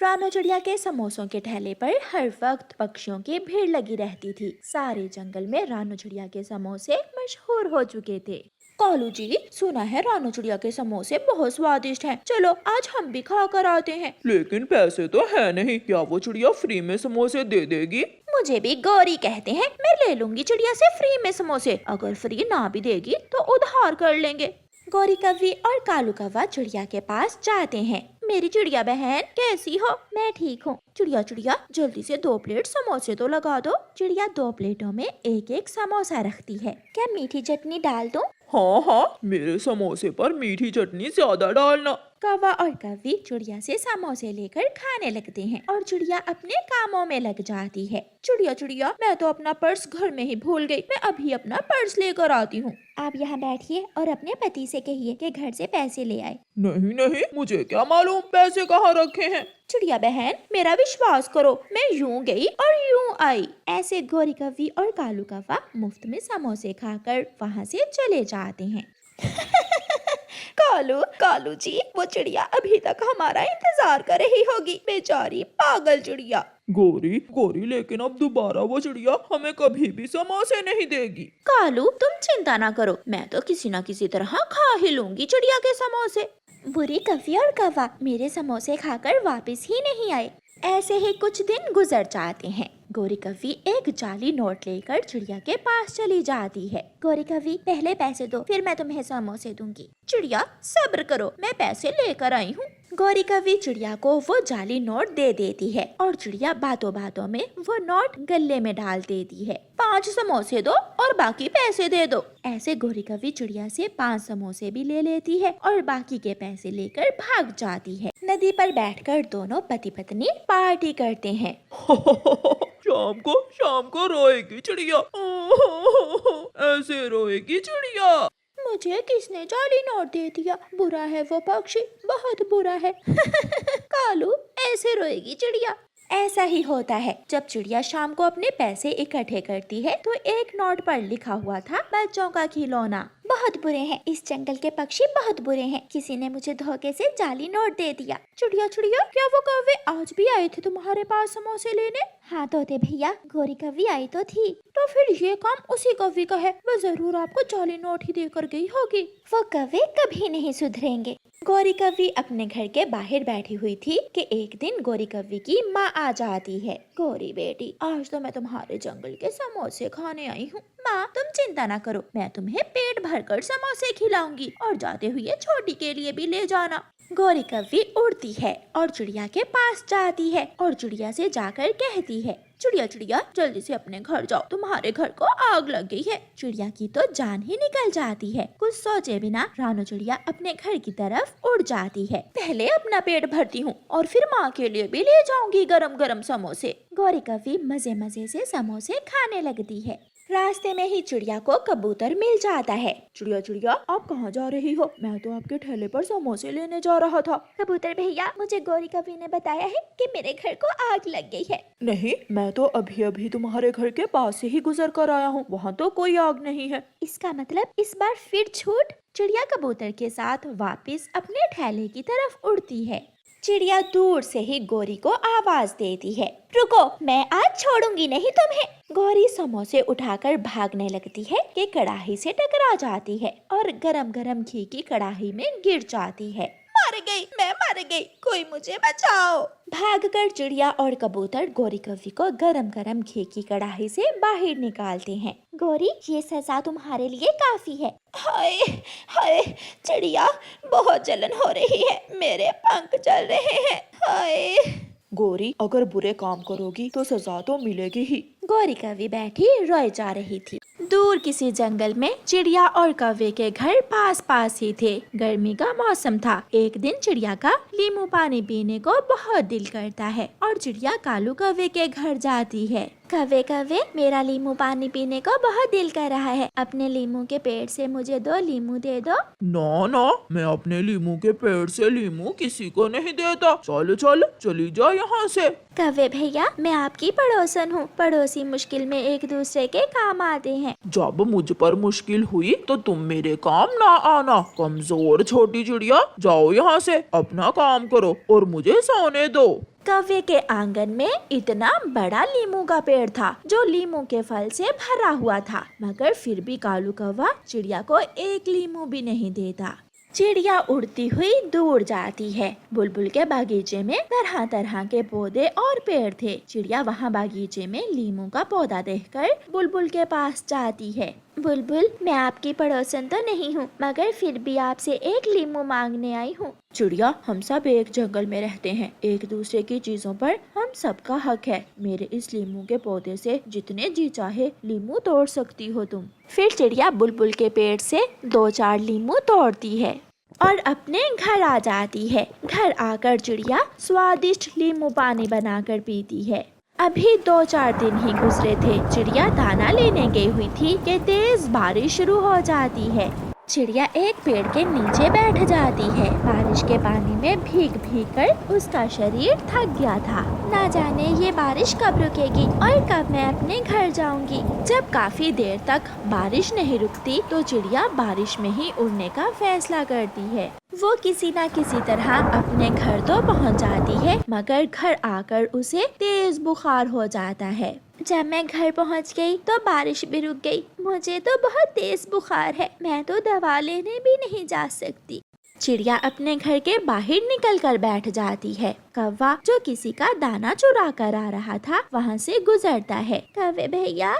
रानू चिड़िया के समोसों के ठेले पर हर वक्त पक्षियों की भीड़ लगी रहती थी। सारे जंगल में रानू चिड़िया के समोसे मशहूर हो चुके थे। कालू जी, सुना है रानू चिड़िया के समोसे बहुत स्वादिष्ट हैं। चलो आज हम भी खा कर आते हैं। लेकिन पैसे तो है नहीं, क्या वो चिड़िया फ्री में समोसे दे देगी? मुझे भी गौरी कहते हैं, मैं ले लूंगी चिड़िया से फ्री में समोसे। अगर फ्री ना भी देगी तो उधार कर लेंगे। गौरी कव्वी और कालू कौवा चिड़िया के पास जाते हैं। मेरी चिड़िया बहन कैसी हो? मैं ठीक हूँ। चिड़िया चिड़िया जल्दी से 2 प्लेट समोसे तो लगा दो। चिड़िया 2 प्लेटों में एक एक समोसा रखती है। क्या मीठी चटनी डाल दूं? हाँ हाँ, मेरे समोसे पर मीठी चटनी ज्यादा डालना। कौवा और कव्वी चिड़िया से समोसे लेकर खाने लगते हैं और चिड़िया अपने कामों में लग जाती है। चिड़िया चिड़िया, मैं तो अपना पर्स घर में ही भूल गई। मैं अभी अपना पर्स लेकर आती हूँ। आप यहाँ बैठिए और अपने पति से कहिए कि घर से पैसे ले आए। नहीं नहीं, मुझे क्या मालूम पैसे कहाँ रखे हैं। चिड़िया बहन, मेरा विश्वास करो, मैं यूं गई और यूं आई। ऐसे गौरी कव्वी और कालू कौवा मुफ्त में समोसे खाकर वहाँ से चले जाते हैं। कालू जी, वो चिड़िया अभी तक हमारा इंतजार कर रही होगी। बेचारी पागल चिड़िया। गोरी, लेकिन अब दोबारा वो चिड़िया हमें कभी भी समोसे नहीं देगी। कालू, तुम चिंता ना करो, मैं तो किसी न किसी तरह खा ही लूंगी चिड़िया के समोसे। बुरी कव्वी और कौवा मेरे समोसे खाकर वापस ही नहीं आए। ऐसे ही कुछ दिन गुजर जाते हैं। गौरी कव्वी एक जाली नोट लेकर चिड़िया के पास चली जाती है। गौरी कव्वी, पहले पैसे दो, फिर मैं तुम्हें समोसे दूंगी। चिड़िया, सब्र करो, मैं पैसे लेकर आई हूँ। गौरी कव्वी चिड़िया को वो जाली नोट दे देती है और चिड़िया बातों बातों में वो नोट गले में डाल देती है। 5 समोसे दो और बाकी पैसे दे दो। ऐसे गौरी कव्वी चिड़िया से 5 समोसे भी ले लेती है और बाकी के पैसे लेकर भाग जाती है। नदी पर बैठकर दोनों पति पत्नी पार्टी करते हैं। शाम को रोएगी चिड़िया, ऐसे रोएगी चिड़िया। मुझे किसने जाली नोट दे दिया? बुरा है वो पक्षी, बहुत बुरा है। कालू, ऐसे रोएगी चिड़िया। ऐसा ही होता है। जब चिड़िया शाम को अपने पैसे इकट्ठे करती है तो एक नोट पर लिखा हुआ था, बच्चों का खिलौना। बहुत बुरे हैं इस जंगल के पक्षी, बहुत बुरे हैं। किसी ने मुझे धोखे से जाली नोट दे दिया। चिड़िया चिड़िया, क्या वो कौवे आज भी आए थे तुम्हारे पास समोसे लेने? हाँ तोते भैया, गौरी कव्वी आई तो थी। तो फिर ये काम उसी कव्वी का है, वो जरूर आपको जाली नोट ही देकर गई होगी। वो कौवे कभी नहीं सुधरेंगे। गौरी कव्वी अपने घर के बाहर बैठी हुई थी कि एक दिन गौरी कव्वी की माँ आ जाती है। गौरी बेटी, आज तो मैं तुम्हारे जंगल के समोसे खाने आई हूँ। माँ, तुम चिंता ना करो, मैं तुम्हें पेट भरकर समोसे खिलाऊंगी और जाते हुए छोटी के लिए भी ले जाना। गौरी कव्वी उड़ती है और चिड़िया के पास जाती है और चिड़िया से जाकर कहती है, चिड़िया चिड़िया जल्दी से अपने घर जाओ, तुम्हारे घर को आग लग गई है। चिड़िया की तो जान ही निकल जाती है। कुछ सोचे बिना रानू चिड़िया अपने घर की तरफ उड़ जाती है। पहले अपना पेट भरती हूँ और फिर माँ के लिए भी ले जाऊंगी गरम गरम समोसे। गौरी कव्वी मजे मजे से समोसे खाने लगती है। रास्ते में ही चिड़िया को कबूतर मिल जाता है। चिड़िया चिड़िया, आप कहाँ जा रही हो? मैं तो आपके ठेले पर समोसे लेने जा रहा था। कबूतर भैया, मुझे गौरी कव्वी ने बताया है कि मेरे घर को आग लग गई है। नहीं, मैं तो अभी अभी तुम्हारे घर के पास से ही गुजर कर आया हूँ, वहाँ तो कोई आग नहीं है। इसका मतलब इस बार फिर छूट। चिड़िया कबूतर के साथ वापस अपने ठेले की तरफ उड़ती है। चिड़िया दूर से ही गौरी को आवाज देती है, रुको, मैं आज छोड़ूंगी नहीं तुम्हें। गौरी समोसे उठाकर भागने लगती है कि कढ़ाई से टकरा जाती है और गरम गरम घी की कढ़ाई में गिर जाती है। मैं मर गई, कोई मुझे बचाओ। भागकर चिड़िया और कबूतर गौरी कव्वी को गरम गरम घी की कढ़ाई से बाहर निकालते हैं। गौरी, ये सजा तुम्हारे लिए काफी है। हाय हाय चिड़िया, बहुत जलन हो रही है, मेरे पंख जल रहे हैं। हाय। गोरी, अगर बुरे काम करोगी तो सजा तो मिलेगी ही। गौरी कव्वी बैठी रोए जा रही थी। दूर किसी जंगल में चिड़िया और कौवे के घर पास पास ही थे। गर्मी का मौसम था। एक दिन चिड़िया का नींबू पानी पीने को बहुत दिल करता है और चिड़िया कालू कौवे के घर जाती है। कौवे कौवे, मेरा नींबू पानी पीने को बहुत दिल कर रहा है, अपने नींबू के पेड़ से मुझे 2 नींबू दे दो। ना, मैं अपने नींबू के पेड़ से नींबू किसी को नहीं देता। चलो चली जा यहाँ से। कौवे भैया, मैं आपकी पड़ोसन हूँ। पड़ोसी मुश्किल में एक दूसरे के काम आते हैं। जब मुझ पर मुश्किल हुई तो तुम मेरे काम ना आना। कमजोर छोटी चिड़िया, जाओ यहाँ से, अपना काम करो और मुझे सोने दो। कौवे के आंगन में इतना बड़ा लीमू का पेड़ था जो लीमू के फल से भरा हुआ था, मगर फिर भी कालू कौवा चिड़िया को एक लीमू भी नहीं देता। चिड़िया उड़ती हुई दूर जाती है। बुलबुल के बागीचे में तरह तरह के पौधे और पेड़ थे। चिड़िया वहाँ बागीचे में लीमू का पौधा देखकर बुलबुल के पास जाती है। बुलबुल, मैं आपकी पड़ोसन तो नहीं हूँ, मगर फिर भी आपसे एक लीमू मांगने आई हूँ। चिड़िया, हम सब एक जंगल में रहते हैं, एक दूसरे की चीजों पर हम सबका हक है। मेरे इस लीमू के पौधे से जितने जी चाहे लीमू तोड़ सकती हो तुम। फिर चिड़िया बुलबुल के पेड़ से 2-4 लीमू तोड़ती है और अपने घर आ जाती है। घर आकर चिड़िया स्वादिष्ट लीमू पानी बनाकर पीती है। अभी 2-4 दिन ही गुजरे थे। चिड़िया दाना लेने गई हुई थी कि तेज बारिश शुरू हो जाती है। चिड़िया एक पेड़ के नीचे बैठ जाती है। बारिश के पानी में भीग भीग कर उसका शरीर थक गया था। ना जाने ये बारिश कब रुकेगी और कब मैं अपने घर जाऊंगी। जब काफी देर तक बारिश नहीं रुकती तो चिड़िया बारिश में ही उड़ने का फैसला करती है। वो किसी न किसी तरह अपने घर तो पहुंच जाती है, मगर घर आकर उसे तेज बुखार हो जाता है। जब मैं घर पहुंच गई तो बारिश भी रुक गई। मुझे तो बहुत तेज बुखार है, मैं तो दवा लेने भी नहीं जा सकती। चिड़िया अपने घर के बाहर निकल कर बैठ जाती है। कौवा जो किसी का दाना चुरा कर आ रहा था वहाँ से गुजरता है। कौवे भैया,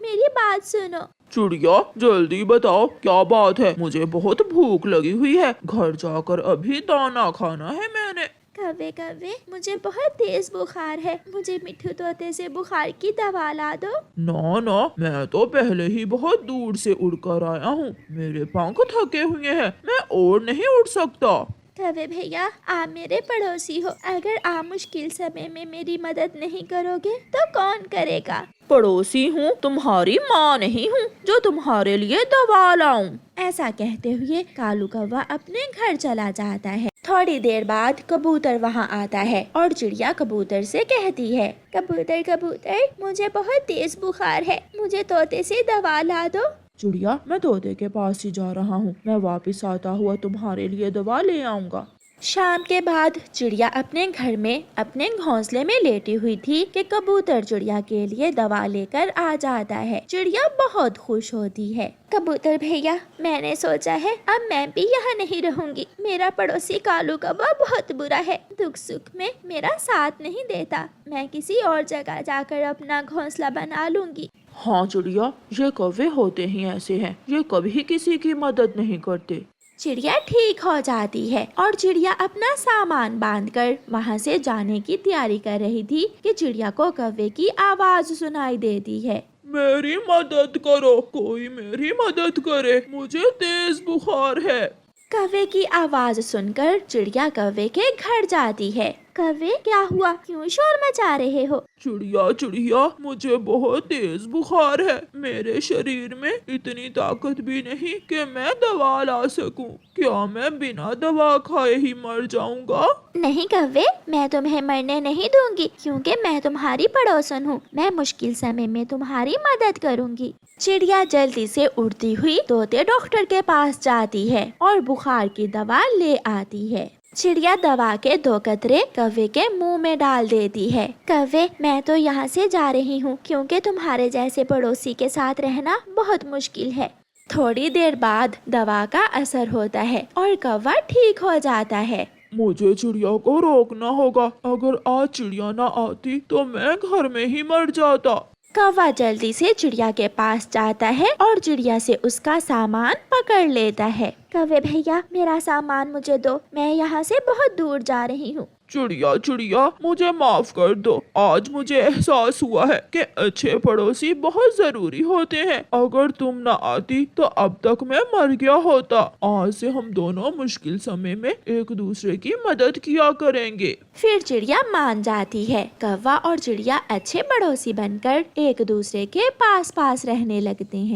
मेरी बात सुनो। चिड़िया, जल्दी बताओ क्या बात है, मुझे बहुत भूख लगी हुई है, घर जाकर अभी दाना खाना है मैंने। कौवे, मुझे बहुत तेज बुखार है, मुझे मिट्ठू तोते से बुखार की दवा ला दो। ना, मैं तो पहले ही बहुत दूर से उड़कर आया हूँ, मेरे पंख थके हुए हैं, मैं और नहीं उड़ सकता। कौवे भैया, आप मेरे पड़ोसी हो, अगर आप मुश्किल समय में मेरी मदद नहीं करोगे तो कौन करेगा। पड़ोसी हूँ, तुम्हारी माँ नहीं हूँ जो तुम्हारे लिए दवा लाऊं। ऐसा कहते हुए कालू कौवा अपने घर चला जाता है। थोड़ी देर बाद कबूतर वहाँ आता है और चिड़िया कबूतर से कहती है, कबूतर, मुझे बहुत तेज बुखार है, मुझे तोते से दवा ला दो। चिड़िया, मैं तोते के पास ही जा रहा हूँ, मैं वापस आता हुआ तुम्हारे लिए दवा ले आऊंगा। शाम के बाद चिड़िया अपने घर में अपने घोंसले में लेटी हुई थी कि कबूतर चिड़िया के लिए दवा लेकर आ जाता है। चिड़िया बहुत खुश होती है। कबूतर भैया, मैंने सोचा है अब मैं भी यहाँ नहीं रहूंगी। मेरा पड़ोसी कालू कौवा बहुत बुरा है, दुख सुख में मेरा साथ नहीं देता। मैं किसी और जगह जाकर अपना घोंसला बना लूंगी। हाँ चिड़िया, ये कौवे होते ही ऐसे हैं, ये कभी किसी की मदद नहीं करते। चिड़िया ठीक हो जाती है और चिड़िया अपना सामान बांधकर वहाँ से जाने की तैयारी कर रही थी कि चिड़िया को कौवे की आवाज सुनाई देती है। मेरी मदद करो, कोई मेरी मदद करे, मुझे तेज बुखार है। कौवे की आवाज सुनकर चिड़िया कौवे के घर जाती है। कौवे, क्या हुआ, क्यों शोर मचा रहे हो? चिड़िया, मुझे बहुत तेज बुखार है, मेरे शरीर में इतनी ताकत भी नहीं कि मैं दवा ला सकूं। क्या मैं बिना दवा खाए ही मर जाऊंगा? नहीं कौवे, मैं तुम्हें मरने नहीं दूंगी, क्योंकि मैं तुम्हारी पड़ोसन हूँ। मैं मुश्किल समय में तुम्हारी मदद करूंगी। चिड़िया जल्दी से उड़ती हुई तोते डॉक्टर के पास जाती है और बुखार की दवा ले आती है। चिड़िया दवा के 2 कतरे कौवे के मुंह में डाल देती है। कौवे, मैं तो यहाँ से जा रही हूँ, क्योंकि तुम्हारे जैसे पड़ोसी के साथ रहना बहुत मुश्किल है। थोड़ी देर बाद दवा का असर होता है और कौवा ठीक हो जाता है। मुझे चिड़िया को रोकना होगा, अगर आज चिड़िया ना आती तो मैं घर में ही मर जाता। कौवा जल्दी से चिड़िया के पास जाता है और चिड़िया से उसका सामान पकड़ लेता है। कौवे भैया, मेरा सामान मुझे दो, मैं यहाँ से बहुत दूर जा रही हूँ। चिड़िया, मुझे माफ कर दो, आज मुझे एहसास हुआ है कि अच्छे पड़ोसी बहुत जरूरी होते हैं। अगर तुम ना आती तो अब तक मैं मर गया होता। आज से हम दोनों मुश्किल समय में एक दूसरे की मदद किया करेंगे। फिर चिड़िया मान जाती है। कौवा और चिड़िया अच्छे पड़ोसी बनकर एक दूसरे के पास रहने लगते हैं।